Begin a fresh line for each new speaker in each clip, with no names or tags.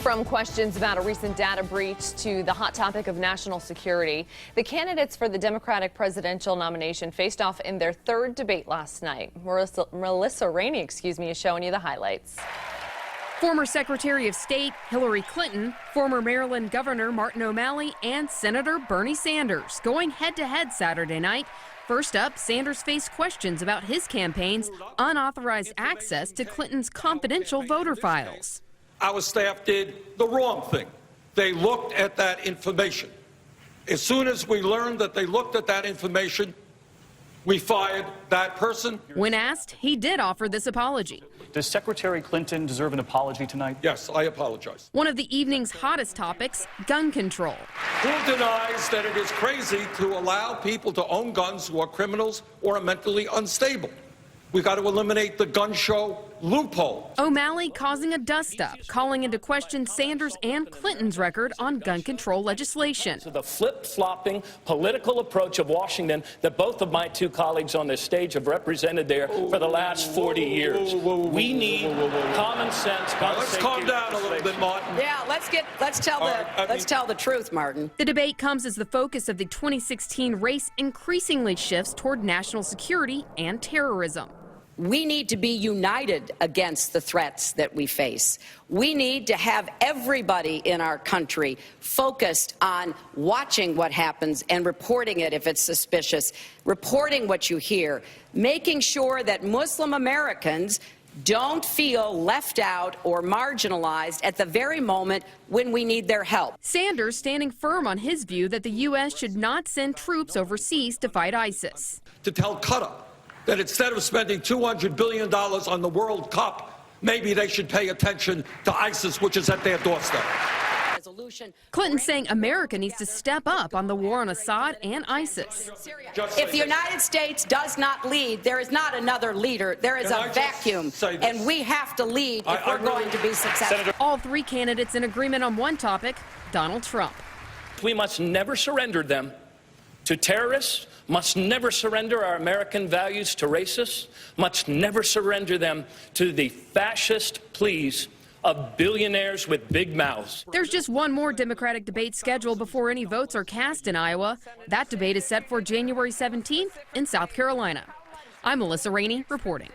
From questions about a recent data breach to the hot topic of national security, the candidates for the Democratic presidential nomination faced off in their third debate last night. Melissa Rainey, is showing you the highlights.
Former Secretary of State Hillary Clinton, former Maryland Governor Martin O'Malley, and Senator Bernie Sanders going head-to-head Saturday night. First up, Sanders faced questions about his campaign's unauthorized access to Clinton's confidential voter files.
Our staff did the wrong thing. They looked at that information. As soon as we learned that they looked at that information, we fired that person.
When asked, he did offer this apology.
Does Secretary Clinton deserve an apology tonight?
Yes, I apologize.
One of the evening's hottest topics, gun control.
Who denies that it is crazy to allow people to own guns who are criminals or are mentally unstable? We got to eliminate the gun show loophole.
O'Malley causing a dust-up, calling into question Sanders and Clinton's record on gun control legislation.
So the flip-flopping political approach of Washington that both of my two colleagues on this stage have represented there for the last 40 years. We need common sense.
Let's calm down a little bit, Martin.
Yeah, let's tell the truth, Martin.
The debate comes as the focus of the 2016 race increasingly shifts toward national security and terrorism.
We need to be united against the threats that we face. We need to have everybody in our country focused on watching what happens and reporting it if it's suspicious, reporting what you hear, making sure that Muslim Americans don't feel left out or marginalized at the very moment when we need their help.
Sanders standing firm on his view that the U.S. should not send troops overseas to fight ISIS.
To tell Qatar that instead of spending $200 billion on the World Cup, maybe they should pay attention to ISIS, which is at their doorstep.
Clinton saying America needs to step up on the war on Assad and ISIS.
If the United States does not lead, there is not another leader. There is a vacuum, and we have to lead if we're going to be successful.
All three candidates in agreement on one topic, Donald Trump.
We must never surrender them to terrorists, must never surrender our American values to racists, must never surrender them to the fascist pleas of billionaires with big mouths.
There's just one more Democratic debate scheduled before any votes are cast in Iowa. That debate is set for January 17th in South Carolina. I'm Melissa Rainey reporting.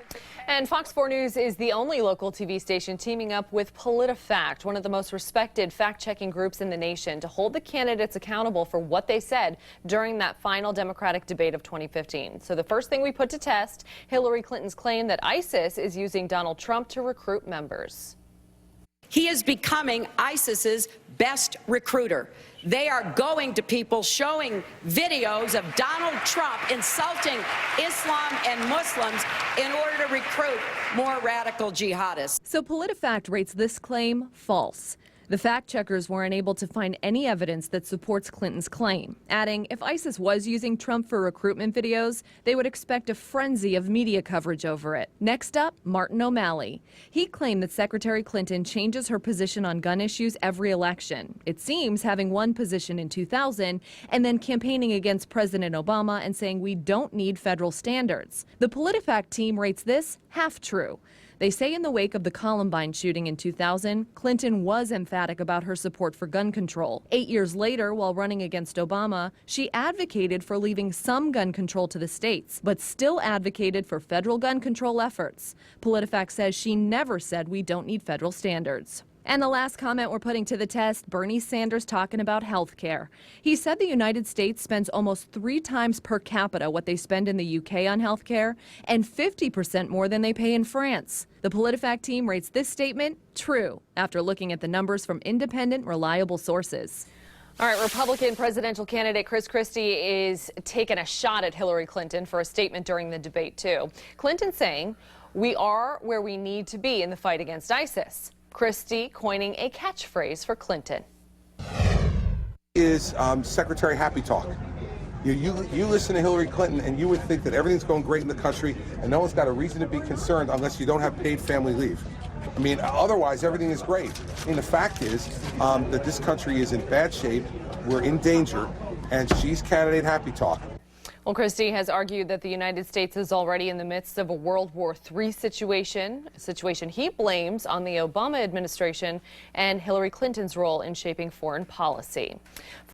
And Fox 4 News is the only local TV station teaming up with PolitiFact, one of the most respected fact-checking groups in the nation, to hold the candidates accountable for what they said during that final Democratic debate of 2015. So the first thing we put to test, Hillary Clinton's claim that ISIS is using Donald Trump to recruit members.
He is becoming ISIS's best recruiter. They are going to people showing videos of Donald Trump insulting Islam and Muslims in order to recruit more radical jihadists.
So PolitiFact rates this claim false. The fact-checkers were unable to find any evidence that supports Clinton's claim, adding if ISIS was using Trump for recruitment videos, they would expect a frenzy of media coverage over it. Next up, Martin O'Malley. He claimed that Secretary Clinton changes her position on gun issues every election. It seems having one position in 2000 and then campaigning against President Obama and saying we don't need federal standards. The PolitiFact team rates this half true. They say in the wake of the Columbine shooting in 2000, Clinton was emphatic about her support for gun control. 8 years later, while running against Obama, she advocated for leaving some gun control to the states, but still advocated for federal gun control efforts. PolitiFact says she never said we don't need federal standards. And the last comment we're putting to the test, Bernie Sanders talking about health care. He said the United States spends almost 3 times per capita what they spend in the UK on health care and 50% more than they pay in France. The PolitiFact team rates this statement true after looking at the numbers from independent, reliable sources.
All right, Republican presidential candidate Chris Christie is taking a shot at Hillary Clinton for a statement during the debate, too. Clinton saying, "We are where we need to be in the fight against ISIS." Christie coining a catchphrase for Clinton.
Is Secretary Happy Talk. You listen to Hillary Clinton and you would think that everything's going great in the country and no one's got a reason to be concerned unless you don't have paid family leave. I mean, otherwise everything is great. I mean, the fact is that this country is in bad shape, we're in danger, and she's candidate Happy Talk.
Well, Christie has argued that the United States is already in the midst of a World War III situation, a situation he blames on the Obama administration and Hillary Clinton's role in shaping foreign policy.